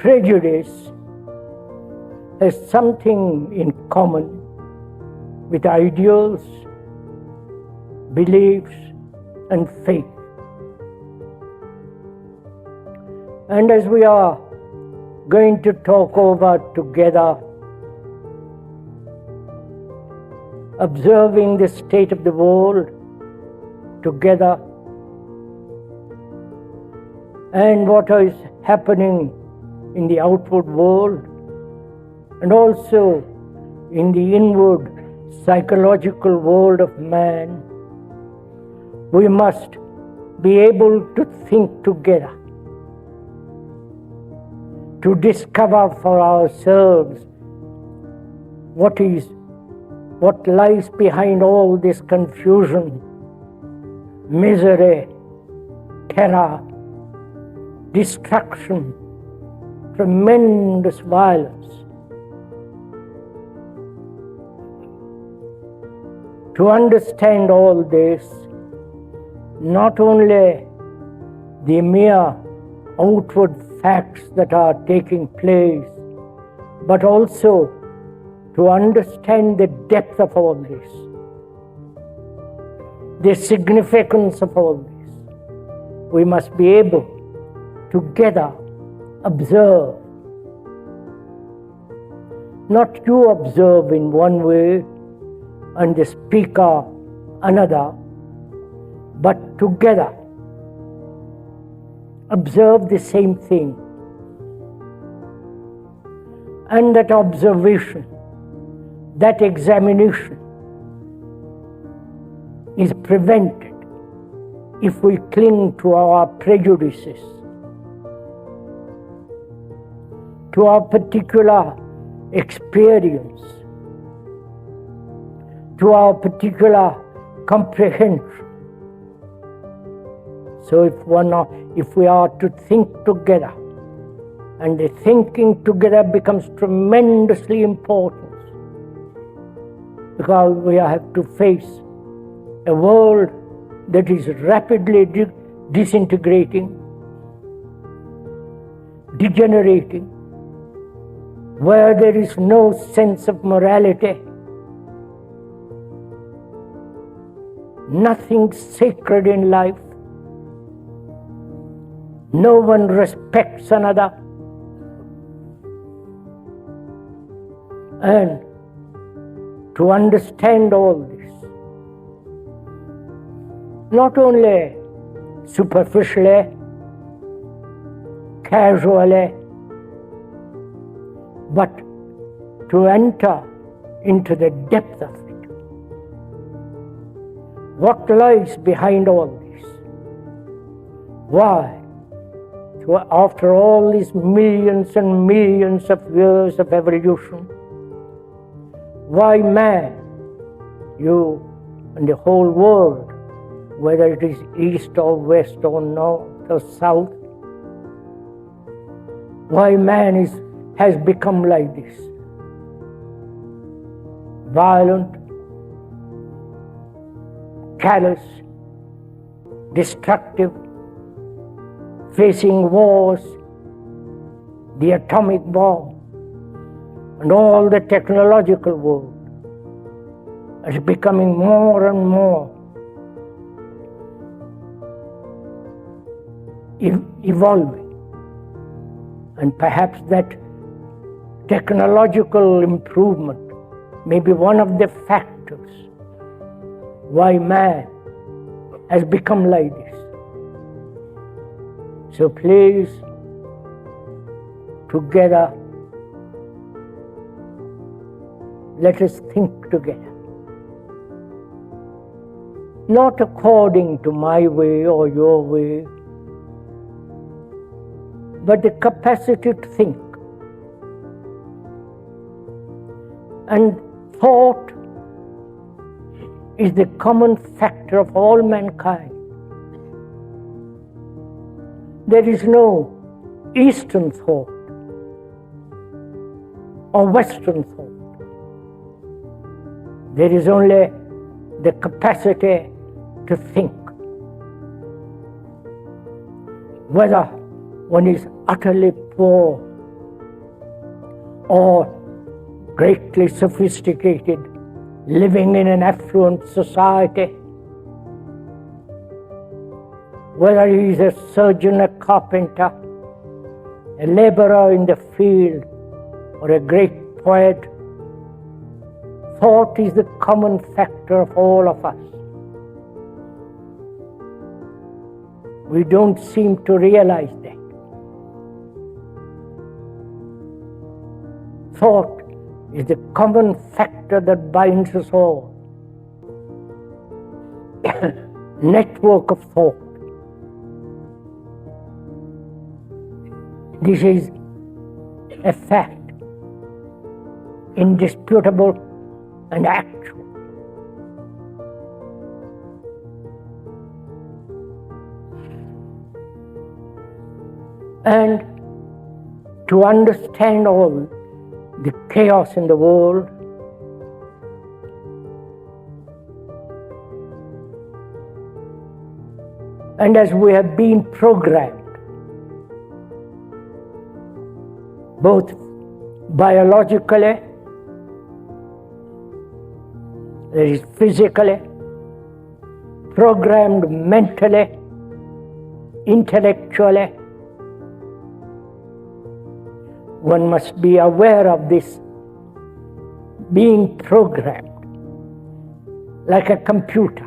prejudice has something in common with ideals, beliefs, and faith. And as we are going to talk over together, observing the state of the world together, and what is happening in the outward world, and also in the inward psychological world of man, we must be able to think together, to discover for ourselves what lies behind all this confusion, misery, terror, destruction, tremendous violence. To understand all this, not only the mere outward facts that are taking place, but also to understand the depth of all this, the significance of all this, we must be able together observe. Not you observe in one way and the speaker another, but together observe the same thing. And that observation, that examination is prevented if we cling to our prejudices, to our particular experience, to our particular comprehension. So if we are to think together, and the thinking together becomes tremendously important, because we have to face a world that is rapidly disintegrating, degenerating, where there is no sense of morality, nothing sacred in life, no one respects another, and to understand all this, not only superficially, casually, but to enter into the depth of it. What lies behind all this? Why? So after all these millions and millions of years of evolution, why man, you and the whole world, whether it is east or west or north or south, why man has become like this? Violent, callous, destructive, facing wars, the atomic bomb, and all the technological world is becoming more and more evolving. And perhaps that technological improvement may be one of the factors why man has become like this. So please, together, let us think together. Not according to my way or your way, but the capacity to think. And thought is the common factor of all mankind. There is no Eastern thought or Western thought. There is only the capacity to think. Whether one is utterly poor or greatly sophisticated, living in an affluent society, whether he is a surgeon, a carpenter, a laborer in the field, or a great poet, thought is the common factor of all of us. We don't seem to realize that. Thought is the common factor that binds us all. Network of thought. This is a fact, indisputable and actual. And to understand all the chaos in the world, and as we have been programmed, both biologically, that is physically, programmed mentally, intellectually, one must be aware of this being programmed like a computer.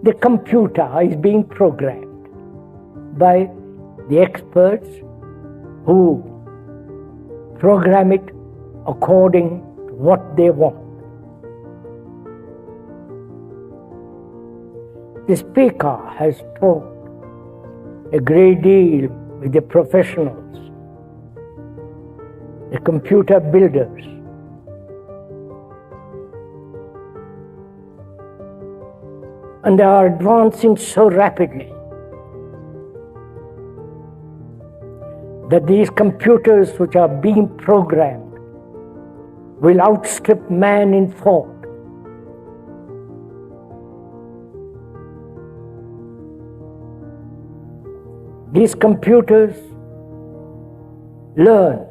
The computer is being programmed by the experts who program it according to what they want. The speaker has talked a great deal with the professionals, the computer builders. And they are advancing so rapidly that these computers which are being programmed will outstrip man in thought. These computers learn.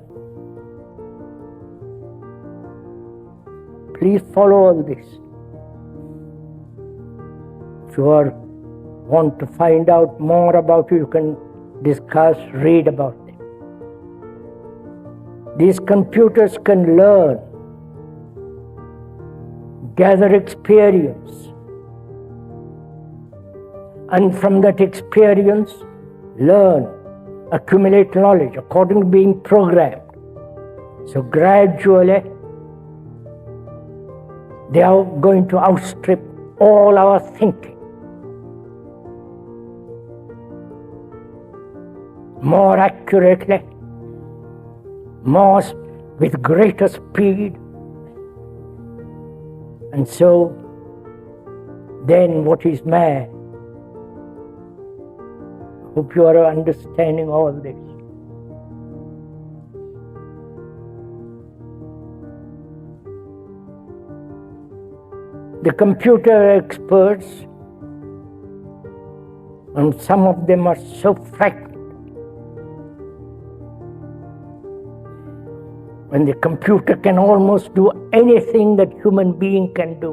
Please follow all this. If you want to find out more about it, you can discuss, read about it. These computers can learn, gather experience, and from that experience, learn, accumulate knowledge according to being programmed. So gradually, they are going to outstrip all our thinking. More accurately, more with greater speed. And so, then what is man? Hope you are understanding all this. The computer experts, and some of them are so frightened when the computer can almost do anything that human being can do.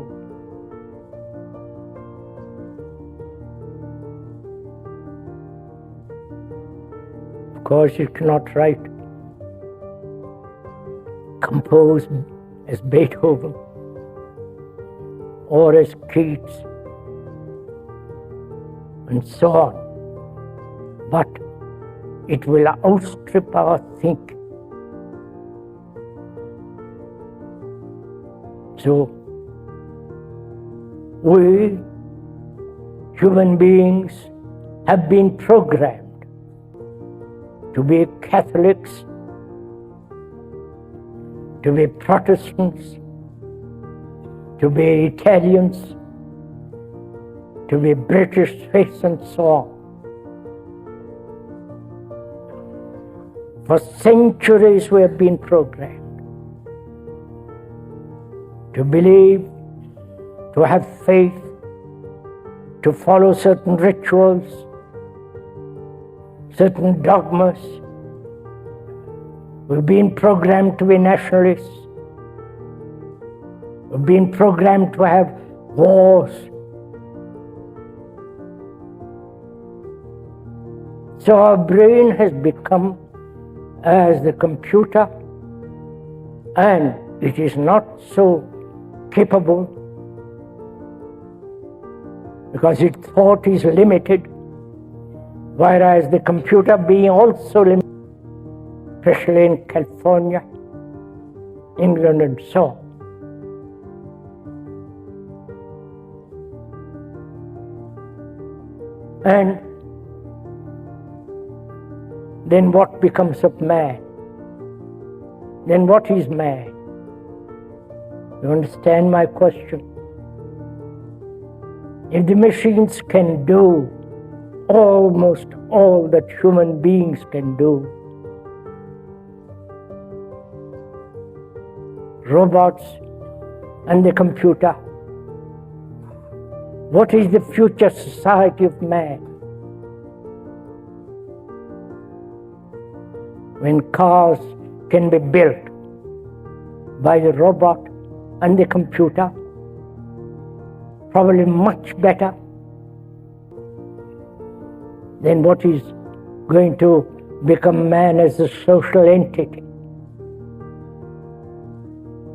Of course, it cannot write, compose as Beethoven or as Keats and so on, but it will outstrip our thinking. So, we, human beings, have been programmed to be Catholics, to be Protestants, to be Italians, to be British, Swiss, and so on. For centuries we have been programmed to believe, to have faith, to follow certain rituals, certain dogmas, We've been programmed to be nationalists. We've been programmed to have wars. So our brain has become as the computer, and it is not so capable because its thought is limited, whereas the computer being also limited, especially in California, England and so on. And then what becomes of man? Then what is man? You understand my question? If the machines can do almost all that human beings can do, robots and the computer, what is the future society of man? When cars can be built by the robot and the computer, probably much better than what is going to become man as a social entity.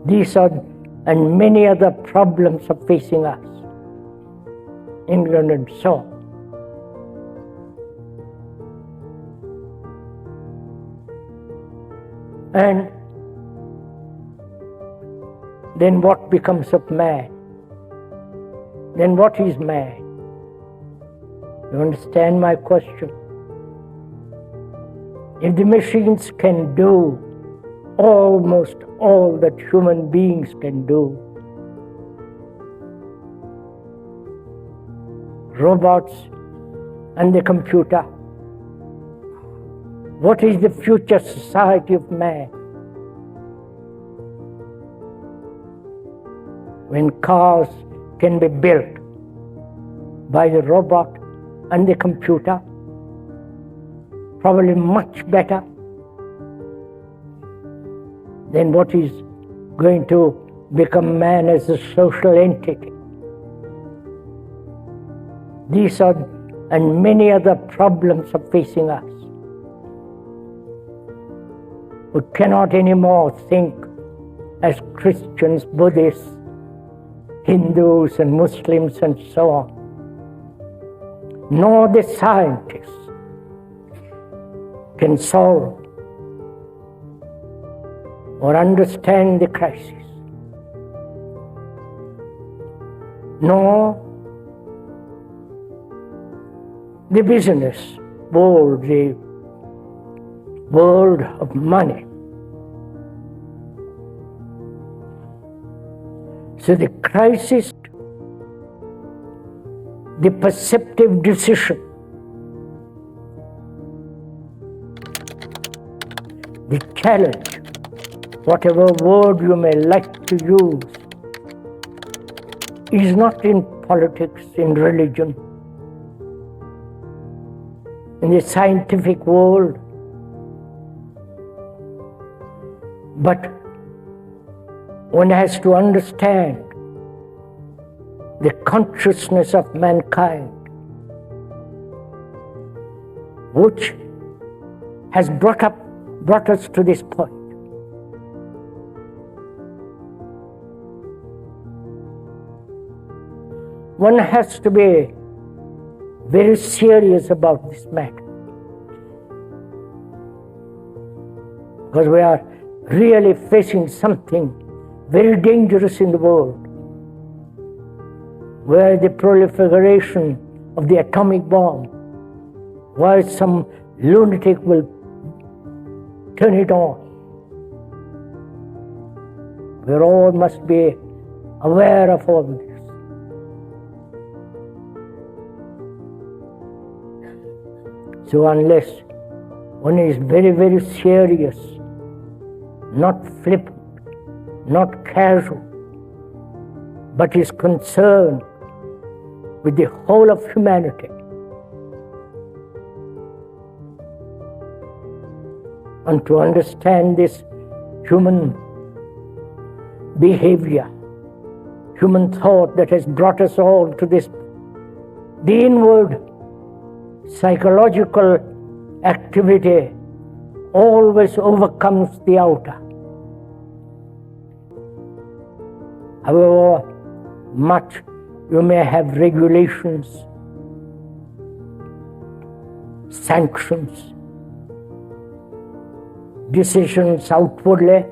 These are and many other problems are facing us, England and so on. And then what becomes of man? Then what is man? You understand my question? If the machines can do almost all that human beings can do, robots and the computer, what is the future society of man? When cars can be built by the robot and the computer, probably much better than what is going to become man as a social entity. These are and many other problems are facing us. We cannot anymore think as Christians, Buddhists, Hindus and Muslims and so on. Nor the scientists can solve or understand the crisis. Nor the business world, the world of money. So the crisis, the perceptive decision, the challenge, whatever word you may like to use, is not in politics, in religion, in the scientific world, but one has to understand the consciousness of mankind, which has brought us to this point. One has to be very serious about this matter, because we are really facing something very dangerous in the world, where the proliferation of the atomic bomb, where some lunatic will turn it on. We all must be aware of all this. So unless one is very, very serious, not flippant, not casual, but is concerned with the whole of humanity, and to understand this human behavior, human thought that has brought us all to this. The inward psychological activity always overcomes the outer. However much you may have regulations, sanctions, decisions outwardly,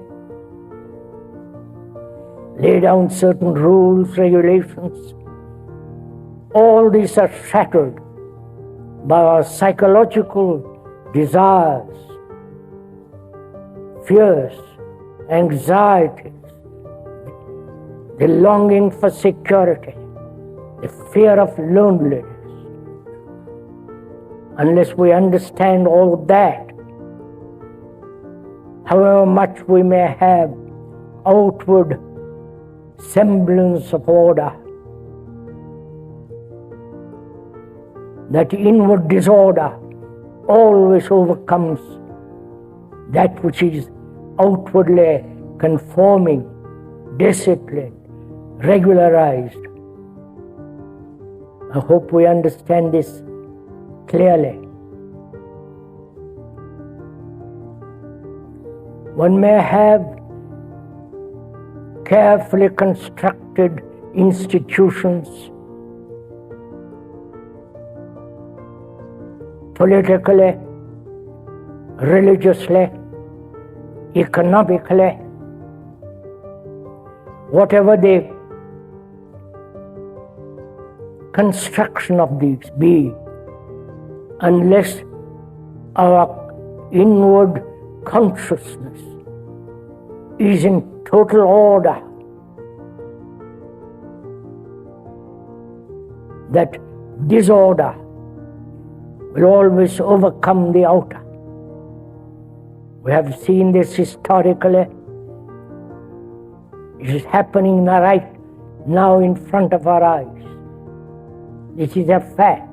lay down certain rules, regulations, all these are shattered by our psychological desires, fears, anxieties, the longing for security, the fear of loneliness. Unless we understand all that, however much we may have outward semblance of order, that inward disorder always overcomes that which is outwardly conforming, disciplined, regularized. I hope we understand this clearly. One may have carefully constructed institutions, politically, religiously, economically, whatever the construction of these be, unless our inward consciousness is in total order, that disorder will always overcome the outer. We have seen this historically. It is happening right now in front of our eyes. This is a fact.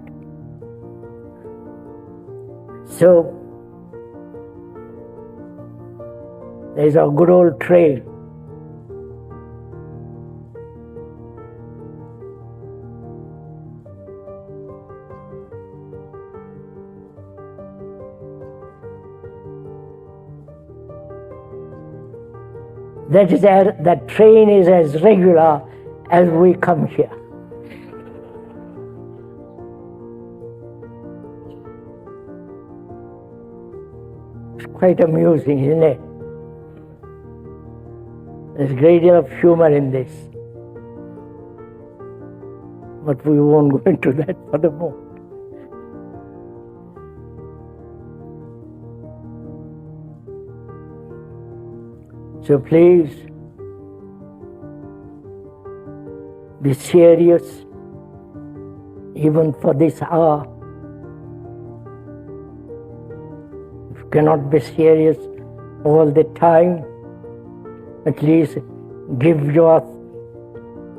So, there's a good old trail. That train is as regular as we come here. It's quite amusing, isn't it? There's a great deal of humor in this. But we won't go into that for the moment. So please, be serious even for this hour. If you cannot be serious all the time, at least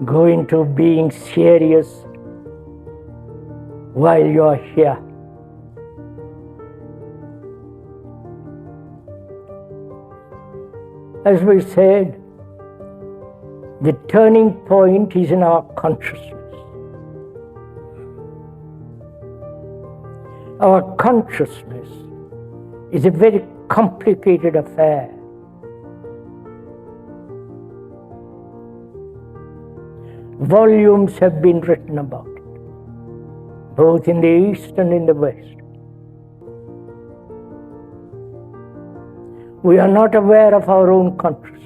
go into being serious while you are here. As we said, the turning point is in our consciousness. Our consciousness is a very complicated affair. Volumes have been written about it, both in the East and in the West. We are not aware of our own consciousness.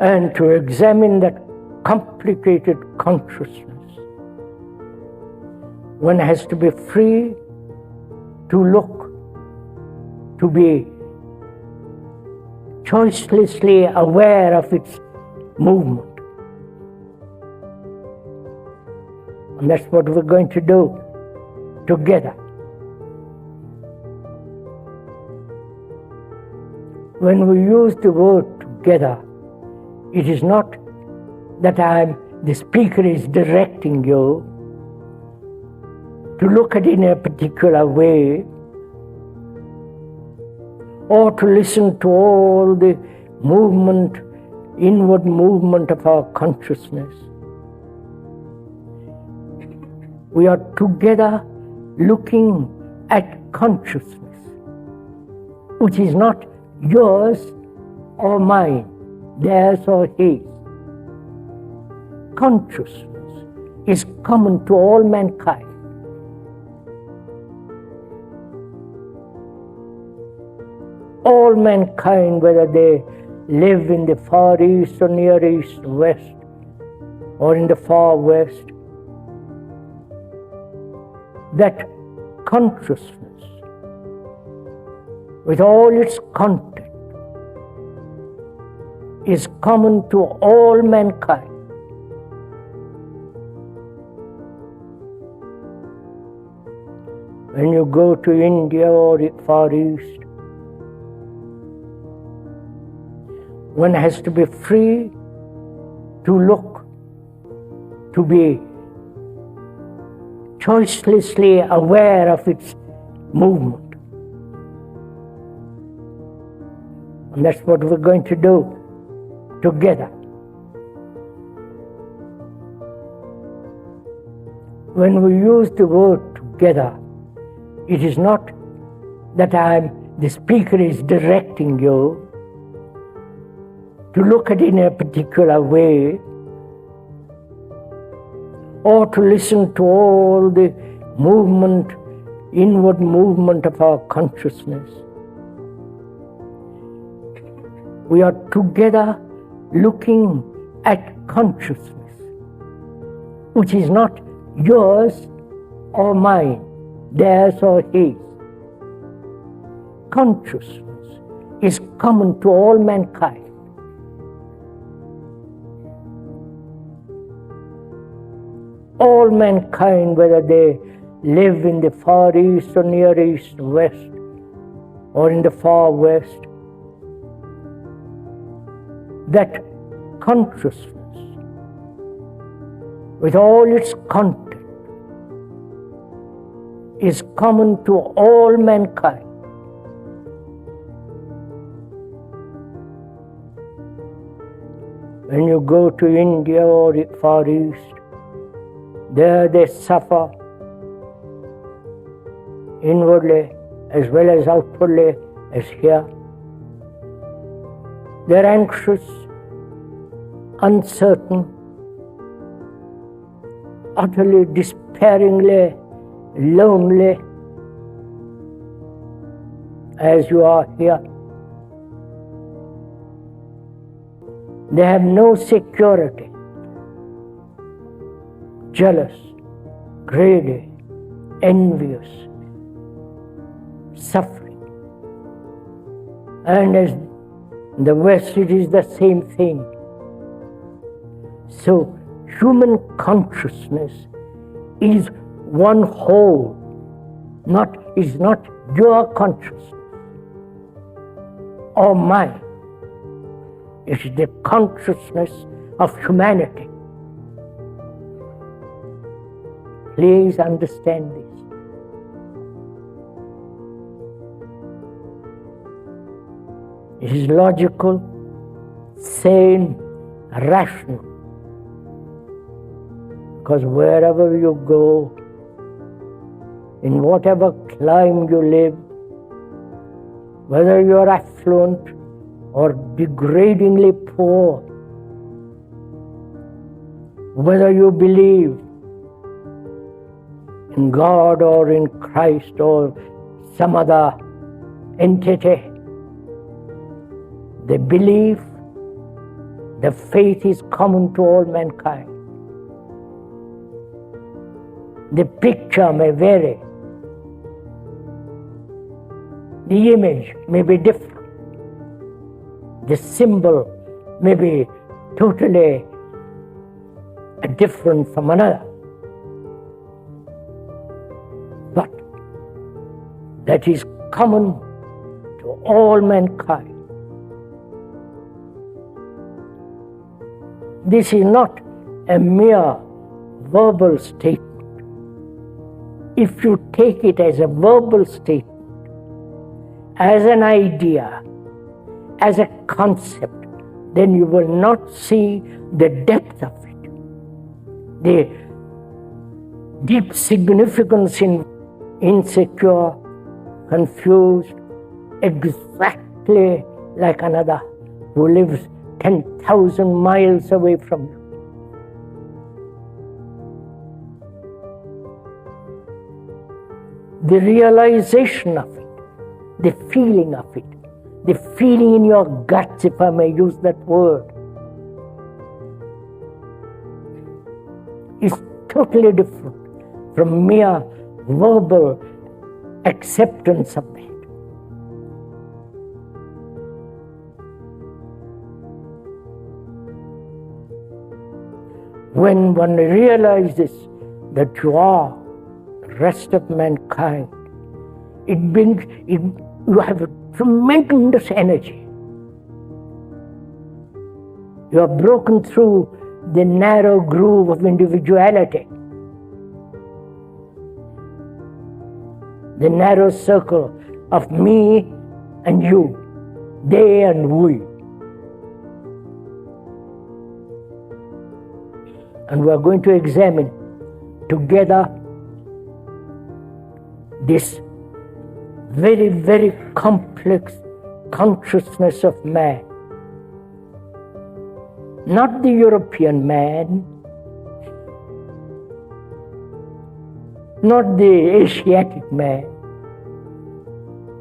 And to examine that complicated consciousness, one has to be free to look, to be choicelessly aware of its movement. And that's what we're going to do together. When we use the word together, it is not that the speaker is directing you, to look at it in a particular way, or to listen to all the movement, inward movement of our consciousness. We are together looking at consciousness, which is not yours or mine, theirs or his. Consciousness is common to all mankind. All mankind, whether they live in the Far East or Near East, West, or in the Far West, that consciousness, with all its content, is common to all mankind. When you go to India or the Far East, one has to be free to look, to be choicelessly aware of its movement. And that's what we're going to do together. When we use the word together, it is not that the speaker is directing you to look at it in a particular way, or to listen to all the movement, inward movement of our consciousness. We are together looking at consciousness, which is not yours or mine, theirs or his. Consciousness is common to all mankind. All mankind, whether they live in the Far East or Near East, West, or in the Far West, that consciousness, with all its content, is common to all mankind. When you go to India or the Far East, there they suffer inwardly as well as outwardly as here. They're anxious, uncertain, utterly despairingly lonely, as you are here. They have no security. Jealous, greedy, envious, suffering. And as in the West, it is the same thing. So, human consciousness is one whole, is not your consciousness or mine. It is the consciousness of humanity. Please understand this. It is logical, sane, rational. Because wherever you go, in whatever clime you live, whether you are affluent or degradingly poor, whether you believe in God or in Christ or some other entity, the belief, the faith is common to all mankind. The picture may vary. The image may be different. The symbol may be totally different from another. But that is common to all mankind. This is not a mere verbal statement. if you take it as a verbal statement, as an idea, as a concept, then you will not see the depth of it, the deep significance in insecure, confused, exactly like another who lives 10,000 miles away from you. The realization of it, the feeling of it, the feeling in your guts, if I may use that word, is totally different from mere verbal acceptance of that. When one realizes that you are the rest of mankind, you have a tremendous energy. You are broken through the narrow groove of individuality, the narrow circle of me and you, they and we. And we are going to examine together this very, very complex consciousness of man. Not the European man, not the Asiatic man,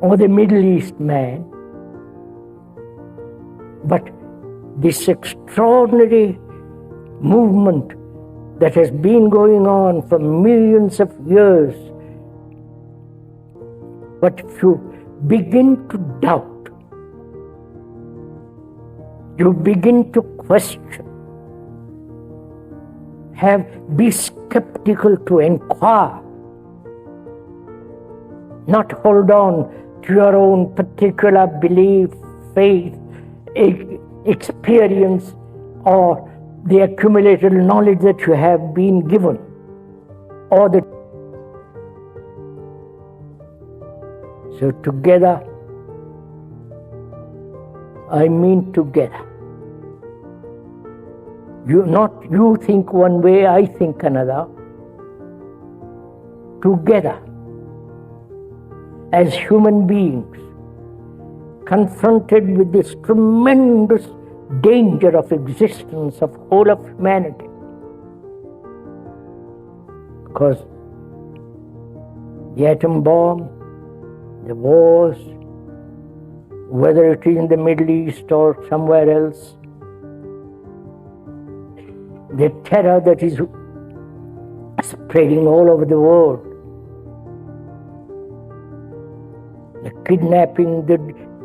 or the Middle East man, but this extraordinary movement that has been going on for millions of years. But if you begin to doubt, you begin to question, be skeptical, to inquire, not hold on to your own particular belief, faith, experience, or the accumulated knowledge that you have been given, or the. So together, I mean together. You think one way, I think another. Together, as human beings, confronted with this tremendous danger of existence of whole of humanity. Because the atom bomb, the wars, whether it is in the Middle East or somewhere else, the terror that is spreading all over the world, the kidnapping, the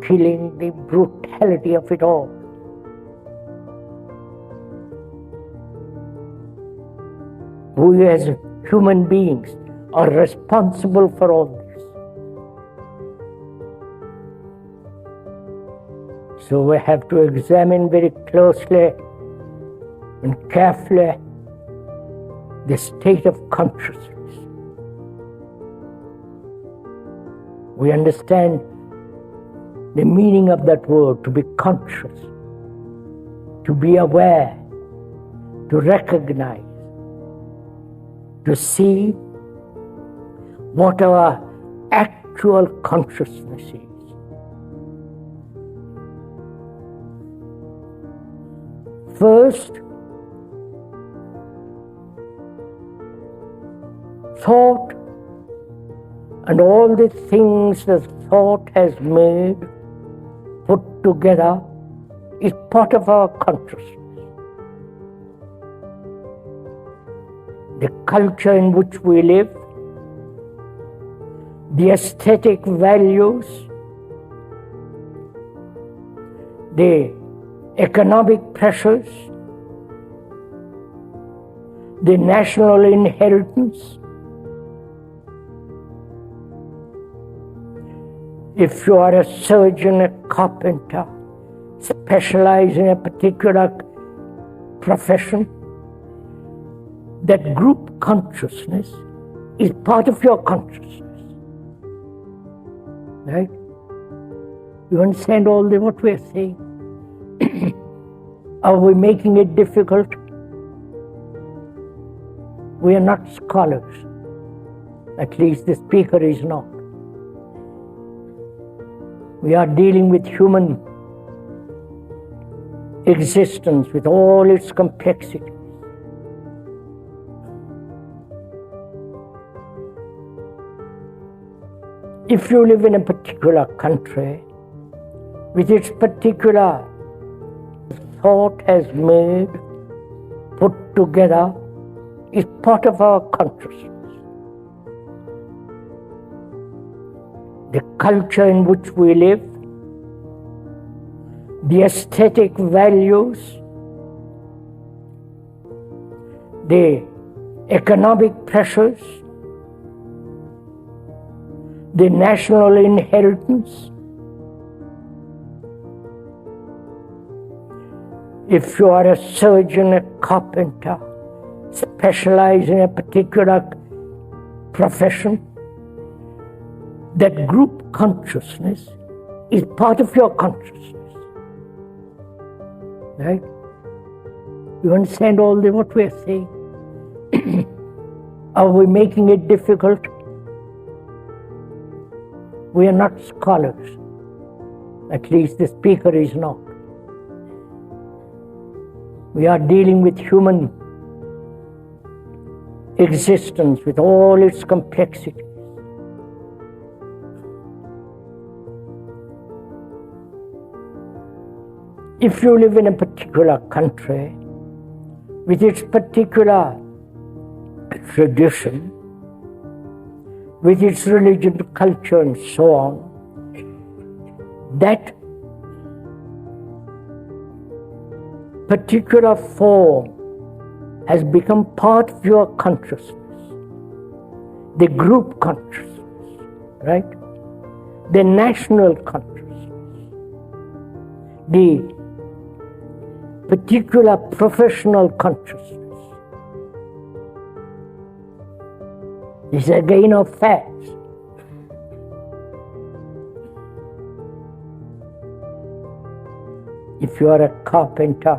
killing, the brutality of it all. We as human beings are responsible for all this. So we have to examine very closely and carefully the state of consciousness. We understand the meaning of that word, to be conscious, to be aware, to recognize, to see what our actual consciousness is. First, thought and all the things that thought has made, put together, is part of our consciousness. The culture in which we live, the aesthetic values, the economic pressures, the national inheritance. If you are a surgeon, a carpenter, specialize in a particular profession, that group consciousness is part of your consciousness. Right? You understand all what we are saying? Are we making it difficult? We are not scholars. At least the speaker is not. We are dealing with human existence with all its complexity. If you live in a particular country, with its particular thought has made, put together, is part of our consciousness. The culture in which we live, the aesthetic values, the economic pressures, the national inheritance. If you are a surgeon, a carpenter, specialize in a particular profession, that group consciousness is part of your consciousness. Right? You understand all what we are saying? Are we making it difficult? We are not scholars. At least the speaker is not. We are dealing with human existence with all its complexity. If you live in a particular country with its particular tradition, with its religion, culture, and so on, that particular form has become part of your consciousness, the group consciousness, right? The national consciousness, the particular professional consciousness. This is again of facts. If you are a carpenter,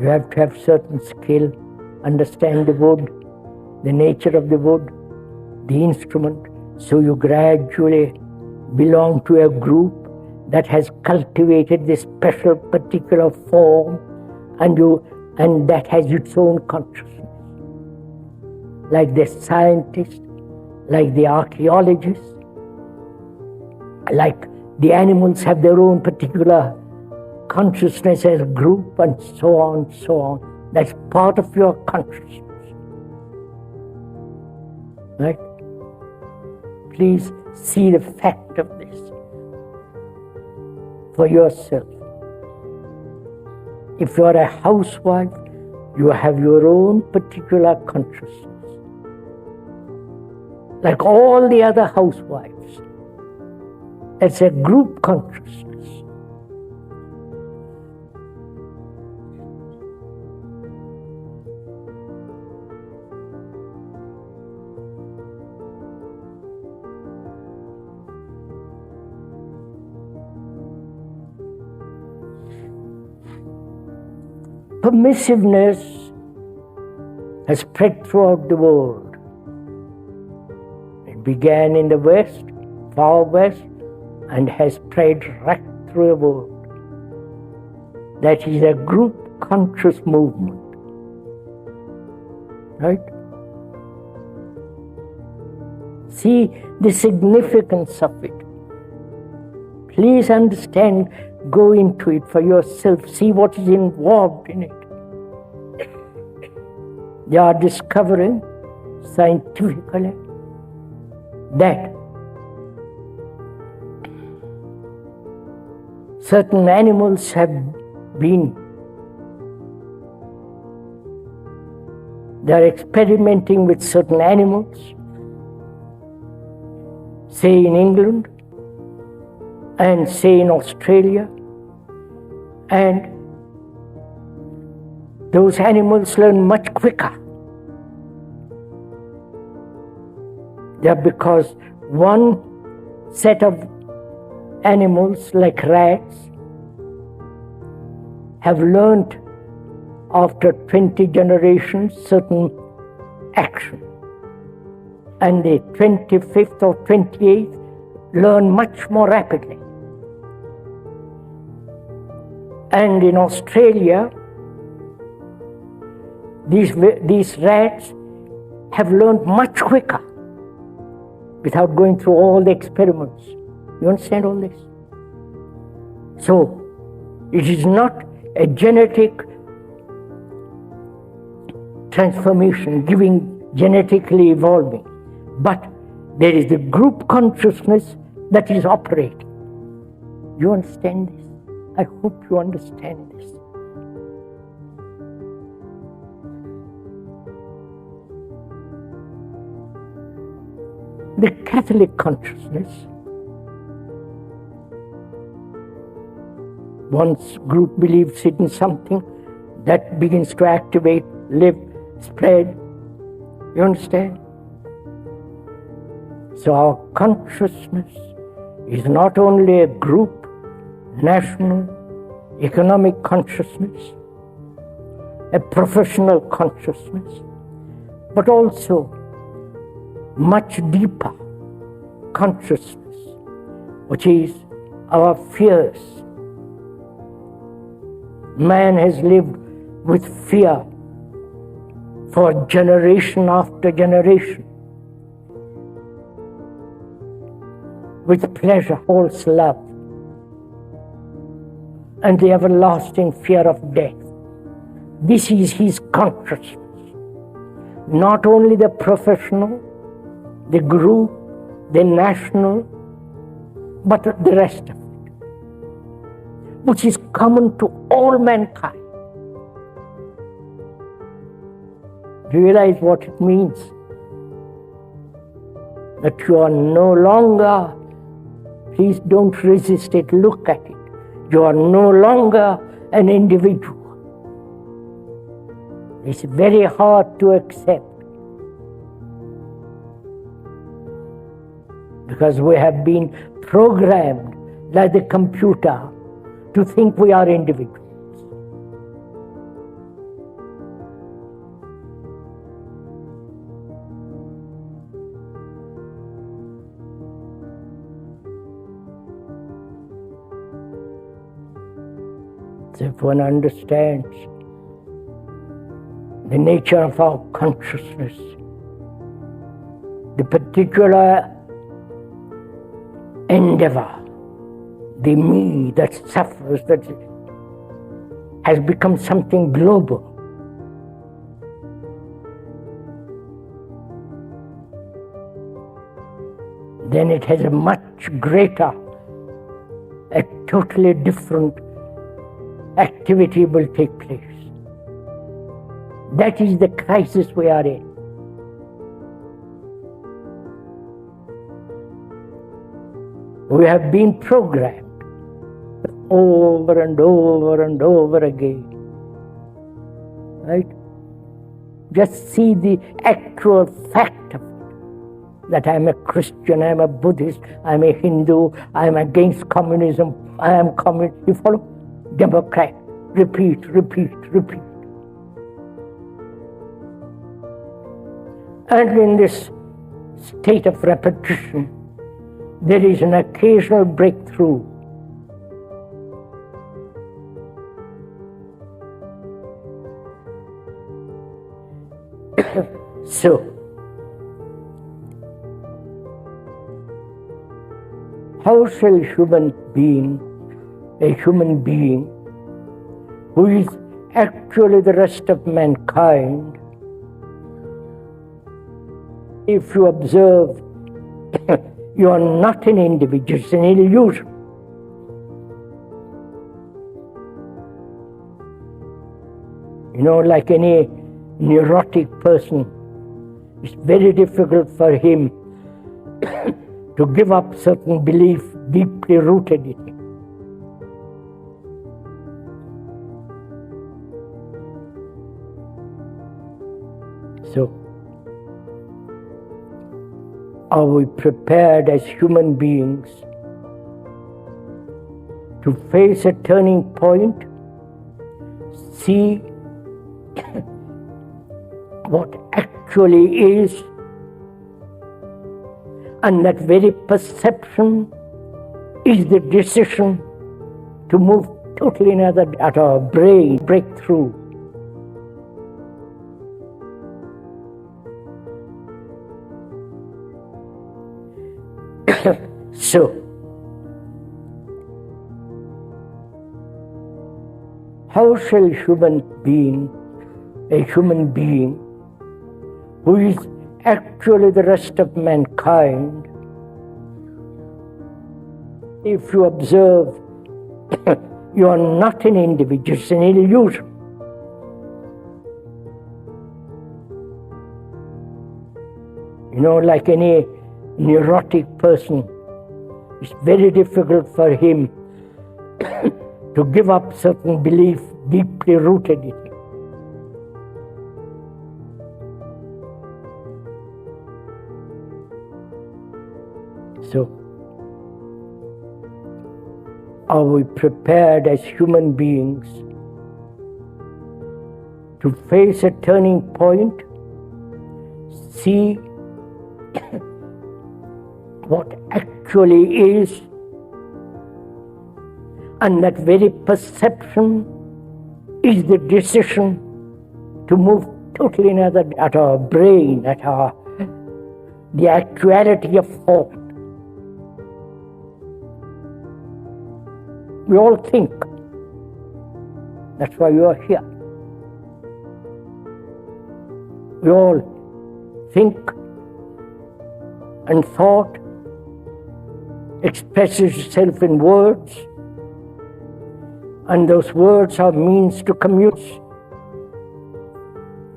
you have to have certain skill, understand the wood, the nature of the wood, the instrument. So you gradually belong to a group that has cultivated this special particular form, and that has its own consciousness. Like the scientist, like the archaeologist, like the animals have their own particular consciousness as a group, and so on, so on. That's part of your consciousness. Right? Please see the fact of this for yourself. If you are a housewife, you have your own particular consciousness. Like all the other housewives, it's a group consciousness. Permissiveness has spread throughout the world. It began in the West, far West, and has spread right through the world. That is a group conscious movement. Right? See the significance of it. Please understand, go into it for yourself, see what is involved in it. They are discovering scientifically that certain animals have been, they are experimenting with certain animals, say in England and say in Australia, and those animals learn much quicker They're because one set of animals like rats have learnt after 20 generations certain action, and the 25th or 28th learn much more rapidly. And in Australia, these rats have learned much quicker without going through all the experiments. You understand all this? So, it is not a genetic transformation, genetically evolving, but there is the group consciousness that is operating. You understand this? I hope you understand this. The Catholic consciousness, once group believes in something, that begins to activate, live, spread. You understand? So our consciousness is not only a group, national, economic consciousness, a professional consciousness, but also much deeper consciousness, which is our fears. Man has lived with fear for generation after generation, with pleasure, false love, and the everlasting fear of death. This is his consciousness. Not only the professional, the group, the national, but the rest of it, which is common to all mankind. Do you realize what it means? That you are no longer, please don't resist it, look at it. You are no longer an individual. It's very hard to accept, because we have been programmed like the computer to think we are individuals. So if one understands the nature of our consciousness, the particular endeavor, the me that suffers, that has become something global. Then it has a much greater, a totally different activity will take place. That is the crisis we are in. We have been programmed over and over and over again. Right? Just see the actual fact of it, that I am a Christian, I am a Buddhist, I am a Hindu, I am against communism, I am communist. You follow? Democrat. Repeat, repeat, repeat. And in this state of repetition, there is an occasional breakthrough. So, how shall a human being who is actually the rest of mankind, if you observe, you are not an individual, it's an illusion. You know, like any neurotic person, it's very difficult for him to give up certain belief deeply rooted in him. So, Are we prepared as human beings to face a turning point, see what actually is, and that very perception is the decision to move totally in another at our brain breakthrough? So, how shall a human being who is actually the rest of mankind, if you observe, you are not an individual, it's an illusion. You know, like any neurotic person, it's very difficult for him to give up certain belief deeply rooted in him. So, are we prepared as human beings to face a turning point, see what actually is, and that very perception is the decision to move totally in another at our brain, at the actuality of thought. We all think. That's why you are here. We all think, and thought expresses itself in words, and those words are means to communicate.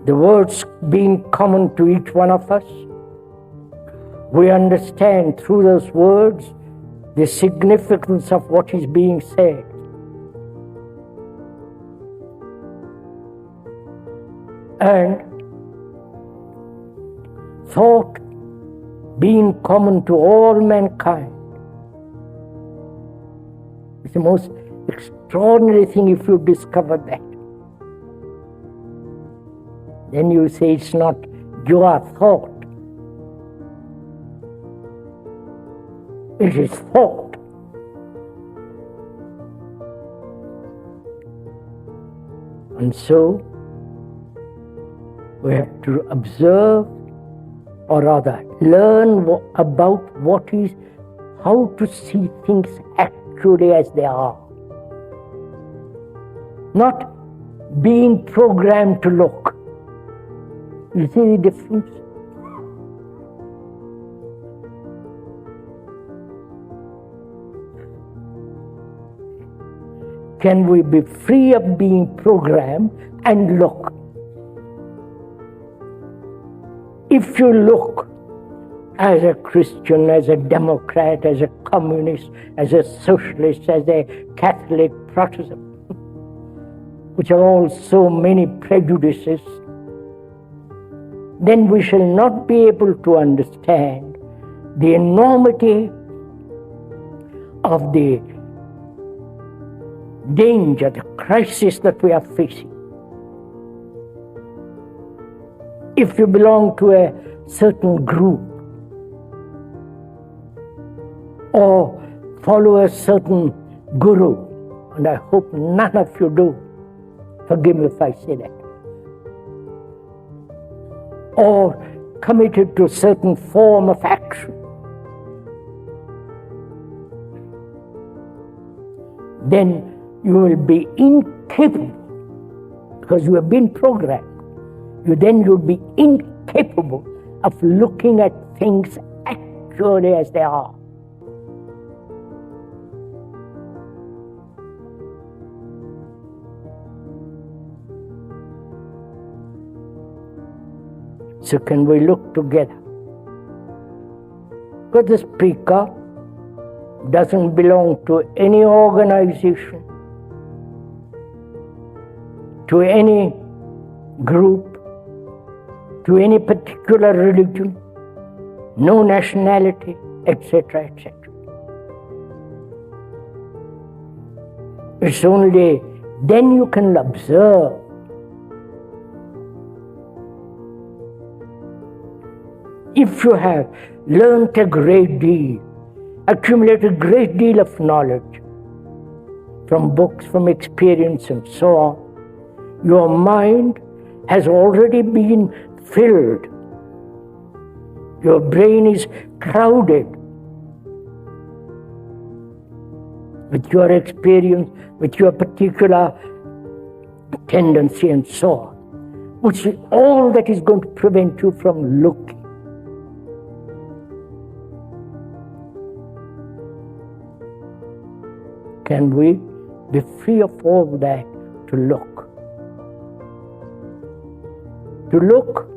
The words being common to each one of us, we understand through those words the significance of what is being said. And thought being common to all mankind is the most extraordinary thing if you discover that. Then you say it's not your thought. It is thought. And so, we have to observe, or rather, learn about how to see things actually as they are. Not being programmed to look. You see the difference? Can we be free of being programmed and look? If you look as a Christian, as a Democrat, as a communist, as a socialist, as a Catholic, Protestant, which are all so many prejudices, then we shall not be able to understand the enormity of the danger, the crisis that we are facing. If you belong to a certain group or follow a certain guru, and I hope none of you do, forgive me if I say that, or committed to a certain form of action, then you will be incapable, because you have been programmed. You'll be incapable of looking at things actually as they are. So can we look together? Because the speaker doesn't belong to any organization, to any group, to any particular religion. no nationality, etc., etc. It's only then you can observe. If you have learnt a great deal, accumulated a great deal of knowledge from books, from experience and so on, your mind has already been filled. Your brain is crowded with your experience, with your particular tendency and so on, which is all that is going to prevent you from looking. Can we be free of all that to look? To look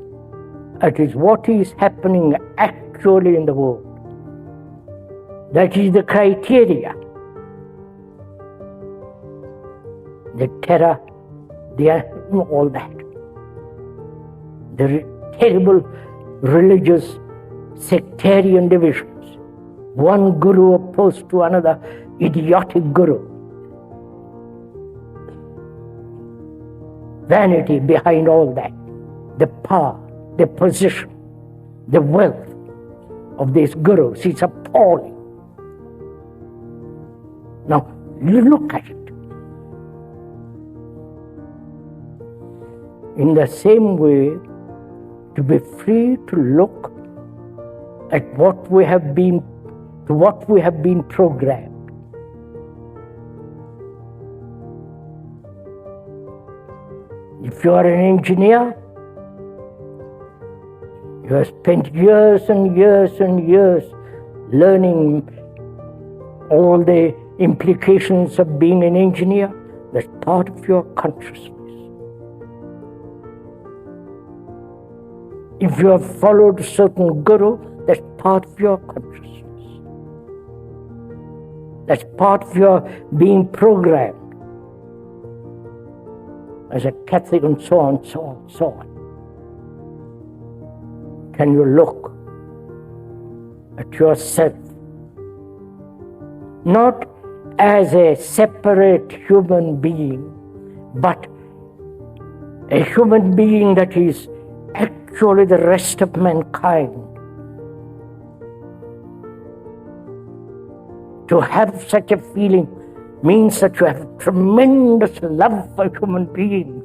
at what is happening actually in the world. That is the criteria. The terror, all that. The terrible religious sectarian divisions. One guru opposed to another idiotic guru. Vanity behind all that. The power, the position, the wealth of these gurus is appalling. Now, look at it. In the same way, to be free to look at what we have been programmed. If you are an engineer, you have spent years and years and years learning all the implications of being an engineer. That's part of your consciousness. If you have followed a certain guru, that's part of your consciousness. That's part of your being programmed as a Catholic and so on, so on, so on. Can you look at yourself not as a separate human being, but a human being that is actually the rest of mankind? To have such a feeling means that you have tremendous love for human beings.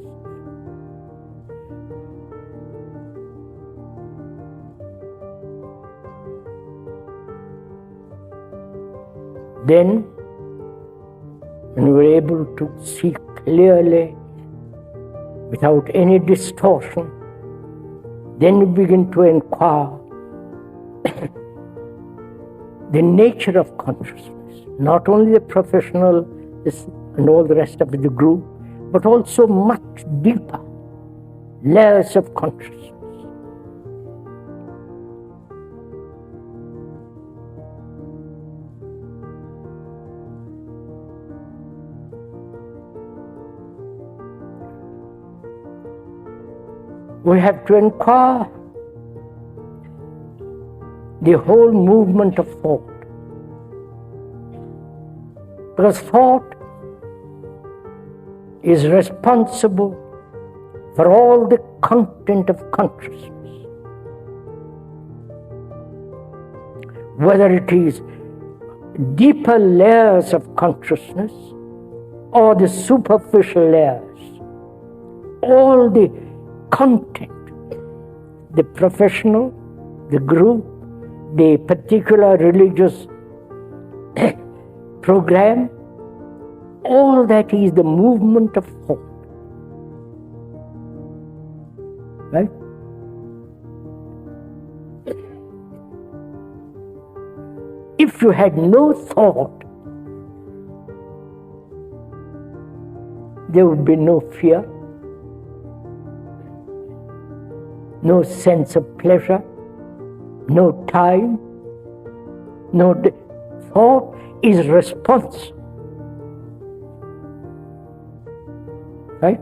Then, when you are able to see clearly, without any distortion, then you begin to inquire the nature of consciousness, not only the professional and all the rest of the group, but also much deeper layers of consciousness. We have to inquire the whole movement of thought. Because thought is responsible for all the content of consciousness. Whether it is deeper layers of consciousness or the superficial layers, all the content, the professional, the group, the particular religious program, all that is the movement of thought. Right? If you had no thought, there would be no fear, no sense of pleasure, no time, no thought is response. Right?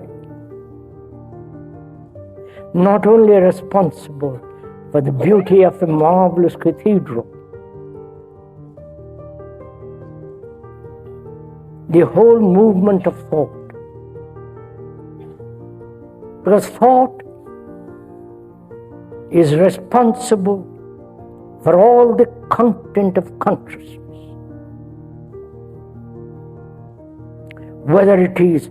Not only responsible for the beauty of a marvelous cathedral. The whole movement of thought. Because thought is responsible for all the content of consciousness. Whether it is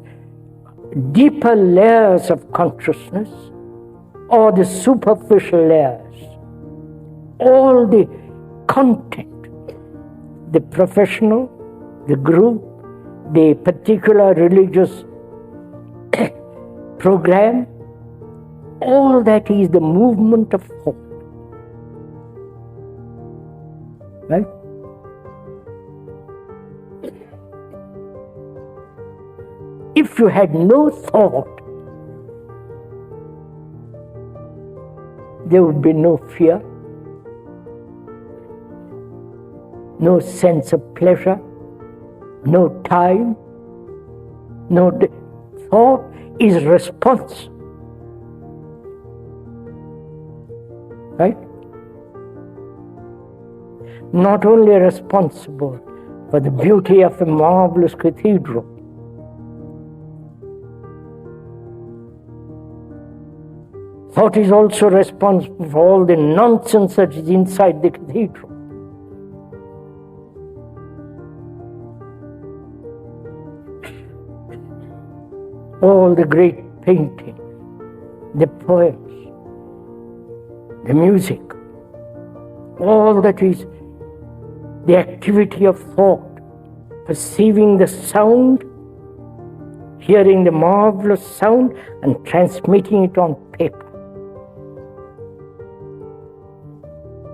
deeper layers of consciousness or the superficial layers, all the content, the professional, the group, the particular religious program, all that is the movement of thought. Right? If you had no thought, there would be no fear, no sense of pleasure, no time, no thought is response. Right? Not only responsible for the beauty of a marvelous cathedral, thought is also responsible for all the nonsense that is inside the cathedral. All the great paintings, the poems, the music, all that is the activity of thought, perceiving the sound, hearing the marvelous sound and transmitting it on paper.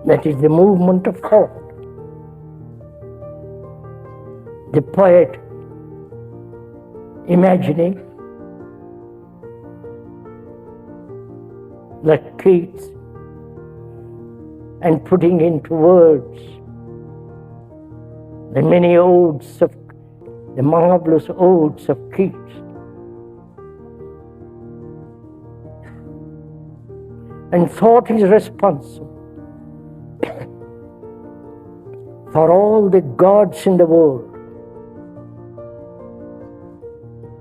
That is the movement of thought. The poet imagining like Keats and putting into words the many odes of the marvelous odes of Keats. And thought is responsible for all the gods in the world,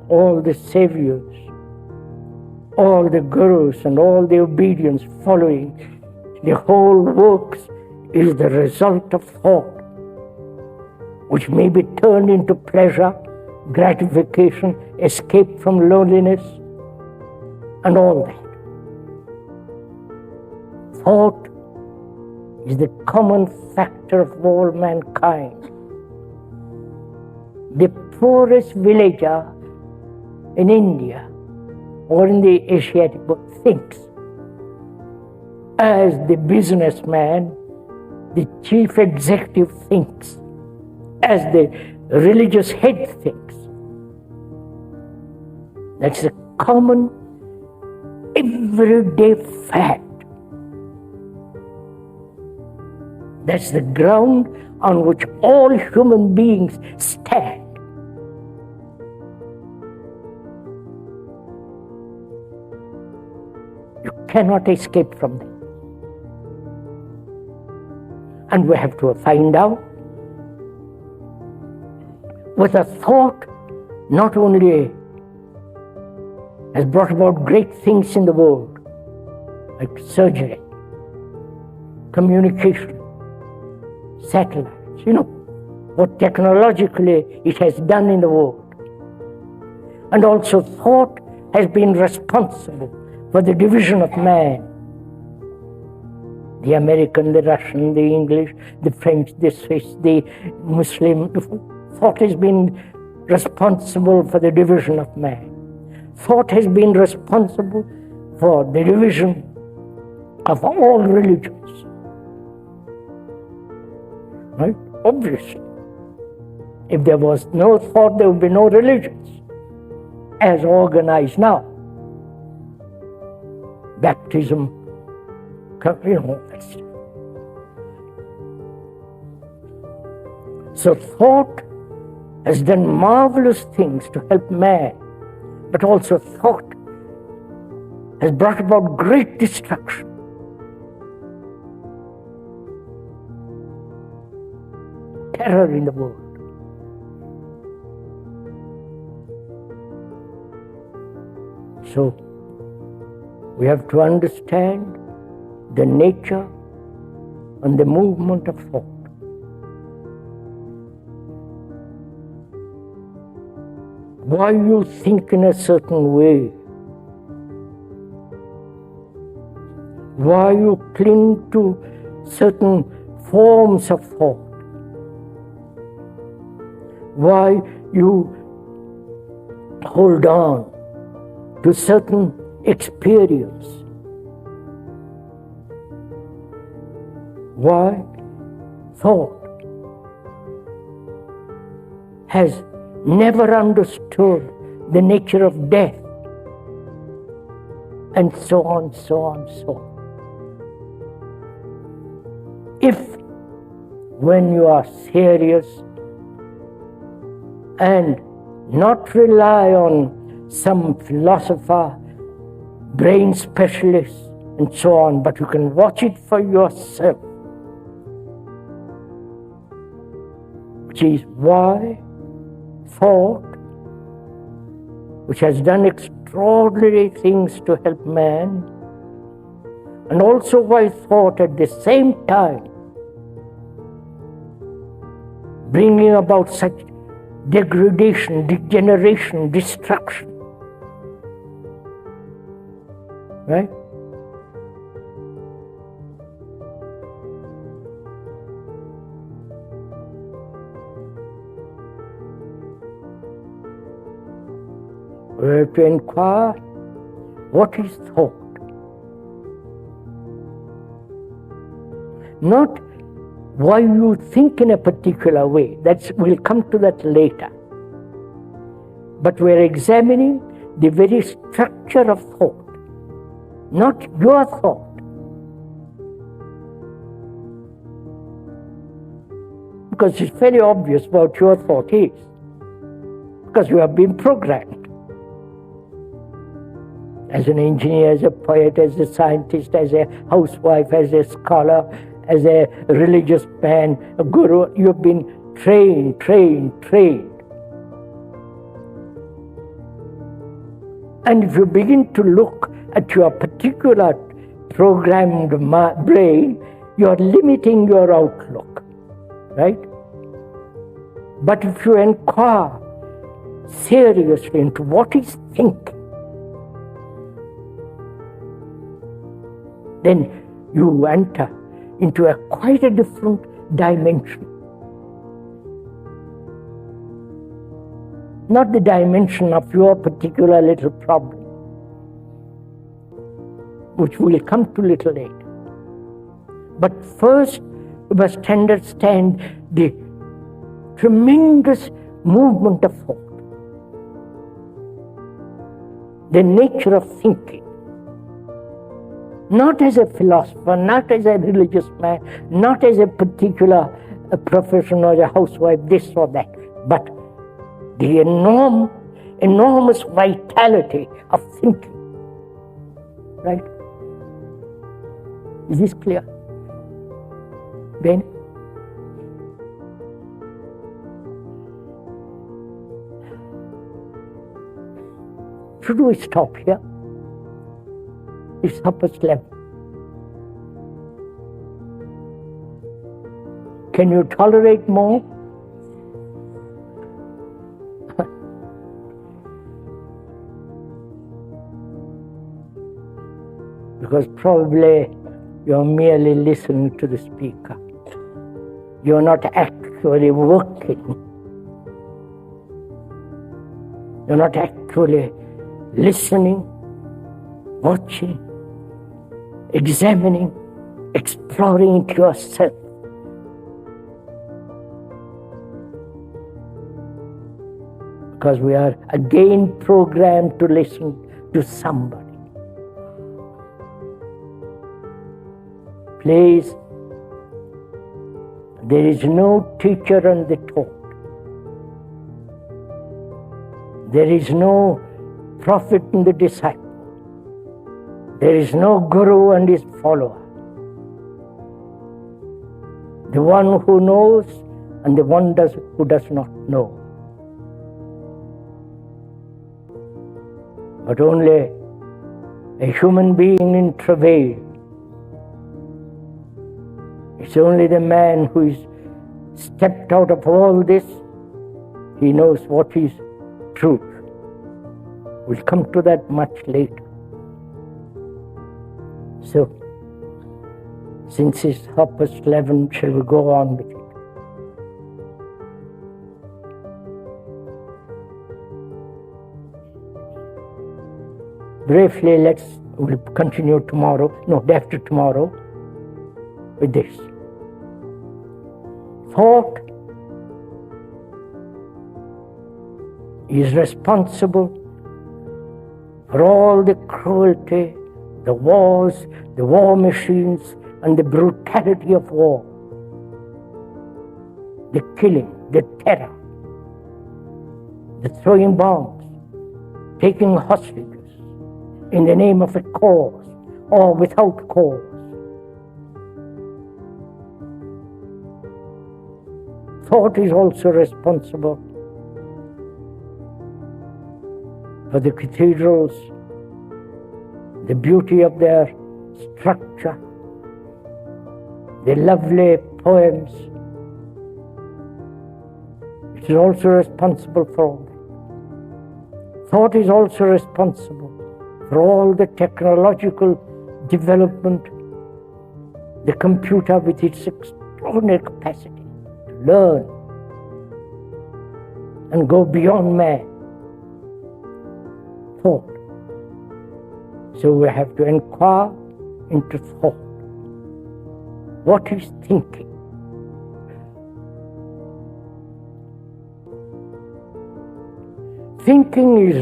all the saviors, all the gurus and all the obedience following. The whole works is the result of thought, which may be turned into pleasure, gratification, escape from loneliness, and all that. Thought is the common factor of all mankind. The poorest villager in India or in the Asiatic world thinks as the businessman, the chief executive thinks, as the religious head thinks. That's a common, everyday fact. That's the ground on which all human beings stand. You cannot escape from them. And we have to find out whether thought not only has brought about great things in the world, like surgery, communication, satellites, what technologically it has done in the world. And also thought has been responsible for the division of man. The American, the Russian, the English, the French, the Swiss, the Muslim. Thought has been responsible for the division of man. Thought has been responsible for the division of all religions. Right? Obviously. If there was no thought, there would be no religions as organized now. Baptism, that's it. So thought has done marvelous things to help man, but also thought has brought about great destruction. terror in the world. So, we have to understand the nature and the movement of thought. Why you think in a certain way, why you cling to certain forms of thought, why you hold on to certain experience, why thought has never understood the nature of death, and so on, so on, so on. If, when you are serious and not rely on some philosopher, brain specialist, and so on, but you can watch it for yourself, which is why thought, which has done extraordinary things to help man, and also why thought at the same time bringing about such degradation, degeneration, destruction. Right? We have to inquire, what is thought? Not why you think in a particular way. We'll come to that later. But we're examining the very structure of thought, not your thought. Because it's very obvious what your thought is, because you have been programmed. As an engineer, as a poet, as a scientist, as a housewife, as a scholar, as a religious man, a guru, you've been trained. And if you begin to look at your particular programmed brain, you're limiting your outlook, right? But if you inquire seriously into what is thinking, then you enter into quite a different dimension. Not the dimension of your particular little problem, which we'll come to little later. But first, we must understand the tremendous movement of thought, the nature of thinking. Not as a philosopher, not as a religious man, not as a particular profession or a housewife, this or that, but the enormous vitality of thinking. Right? Is this clear? Then, should we stop here? It's upper level. Can you tolerate more? Because probably you're merely listening to the speaker. You're not actually working. You're not actually listening, watching, examining, exploring it yourself. Because we are again programmed to listen to somebody. Please, there is no teacher and the taught. There is no prophet and the disciple. There is no guru and his follower. The one who knows and the one who does not know. But only a human being in travail. It's only the man who is stepped out of all this, he knows what is truth. We'll come to that much later. So, since it's 11:30, shall we go on with it? Briefly, we'll continue tomorrow, day after tomorrow, with this. Thought is responsible for all the cruelty, the wars, the war machines, and the brutality of war, the killing, the terror, the throwing bombs, taking hostages in the name of a cause or without cause. Thought is also responsible for the cathedrals, the beauty of their structure, the lovely poems. It is also responsible for all that. Thought is also responsible for all the technological development, the computer with its extraordinary capacity to learn and go beyond man. Thought. So we have to inquire into thought. What is thinking? Thinking is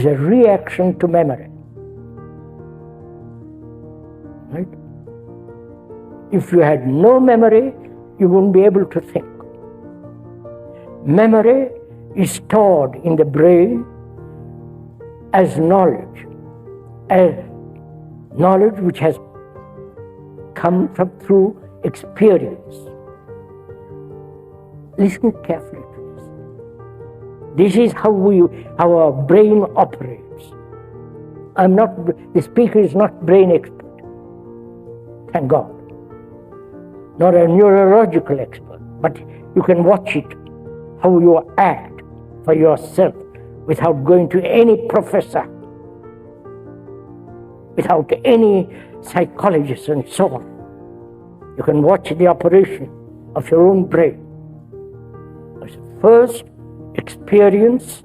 a reaction to memory. Right? If you had no memory, you wouldn't be able to think. Memory is stored in the brain as knowledge which has come through experience. Listen carefully to this. This is how our brain operates. The speaker is not brain expert, thank God. Not a neurological expert, but you can watch it, how you act for yourself without going to any professor, without any psychologist and so on. You can watch the operation of your own brain. First experience,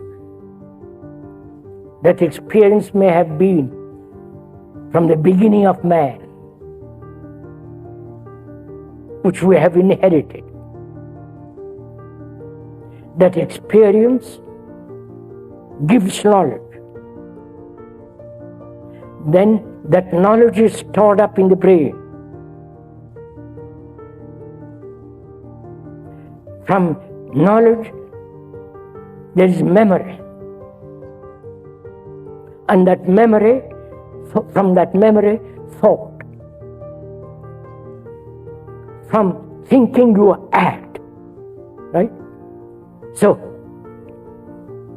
that experience may have been from the beginning of man, which we have inherited. That experience gives knowledge. Then that knowledge is stored up in the brain. From knowledge, there is memory. And that memory, from that memory, thought. From thinking, you act. Right? So,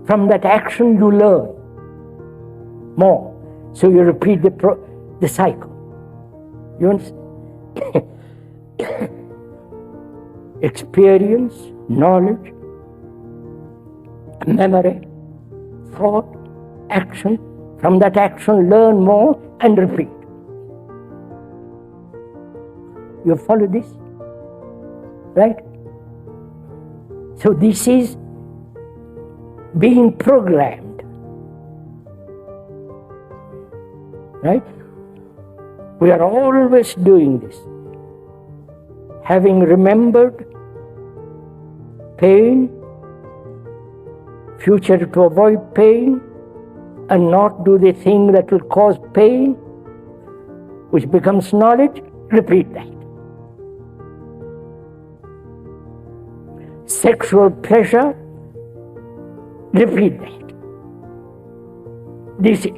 from that action, you learn more. So you repeat the cycle. You understand? Experience, knowledge, memory, thought, action. From that action, learn more and repeat. You follow this? Right? So this is being programmed. Right? We are always doing this. Having remembered pain, future to avoid pain, and not do the thing that will cause pain, which becomes knowledge, repeat that. Sexual pleasure, repeat that. This is.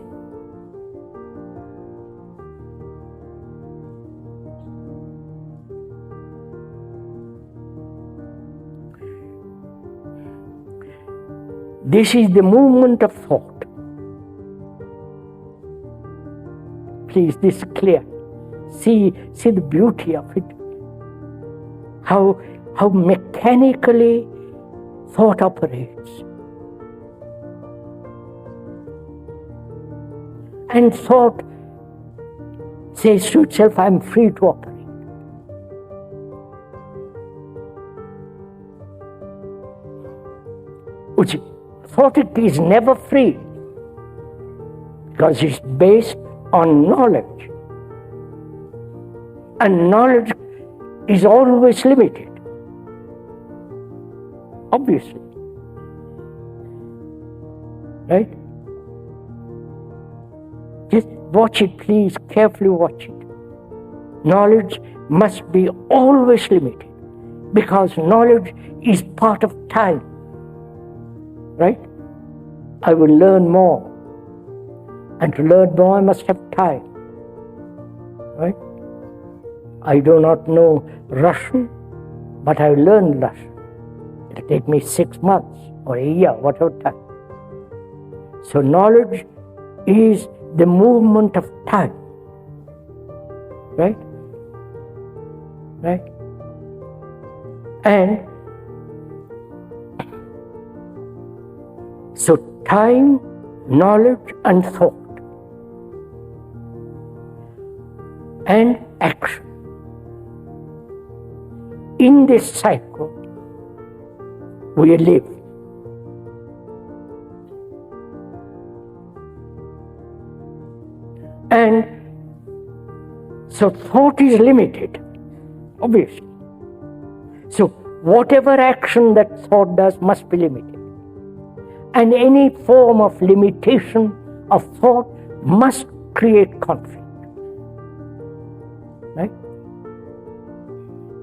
This is the movement of thought. Please, this is clear. See the beauty of it. How mechanically thought operates. And thought says to itself, I'm free to operate. Which thought is never free, because it's based on knowledge. And knowledge is always limited, obviously. Right? Just watch it, please, carefully watch it. Knowledge must be always limited, because knowledge is part of time. Right? I will learn more. And to learn more, I must have time. Right? I do not know Russian, but I learned Russian. It will take me 6 months or a year, whatever time. So knowledge is the movement of time. Right? Right? And so time, knowledge and thought and action. In this cycle, we live. And so thought is limited, obviously. So whatever action that thought does must be limited. And any form of limitation of thought must create conflict. Right?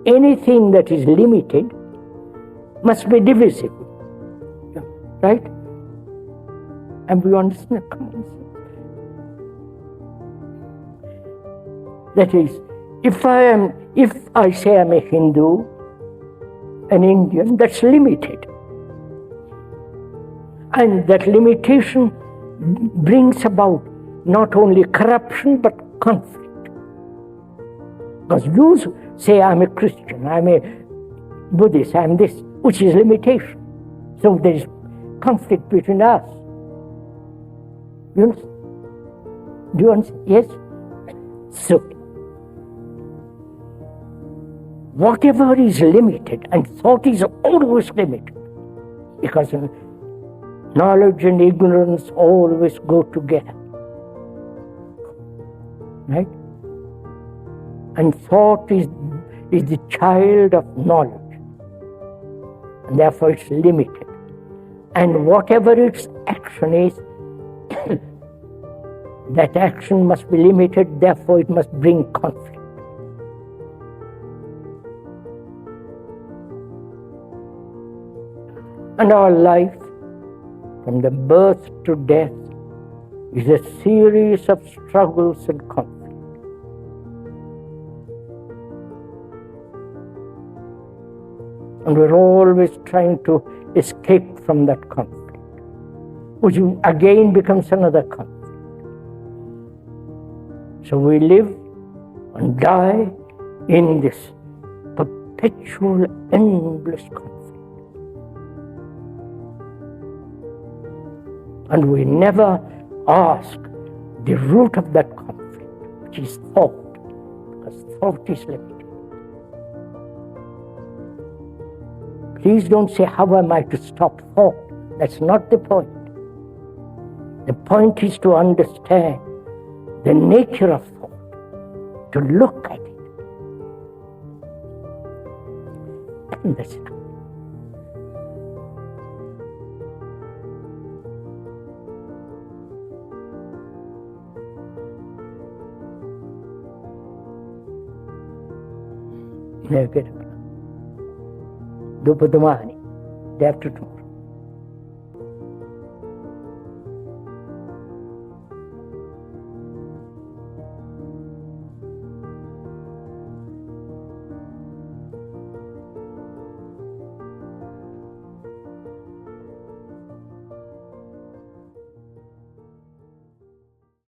Anything that is limited must be divisible. Right? And we understand common sense. That is, if I say I'm a Hindu, an Indian, that's limited. And that limitation brings about not only corruption but conflict. Because you say I'm a Christian, I'm a Buddhist, I'm this, which is limitation. So there is conflict between us. You understand? Do you understand? Yes? So, whatever is limited, and thought is always limited, because knowledge and ignorance always go together. Right? And thought is the child of knowledge. And therefore it's limited. And whatever its action is, that action must be limited, therefore it must bring conflict. And our life, from the birth to death, is a series of struggles and conflicts. And we're always trying to escape from that conflict, which again becomes another conflict. So we live and die in this perpetual, endless conflict. And we never ask the root of that conflict, which is thought, because thought is limited. Please don't say, how am I to stop thought? That's not the point. The point is to understand the nature of thought, to look at it. And that's enough. Dopodomani, day after tomorrow.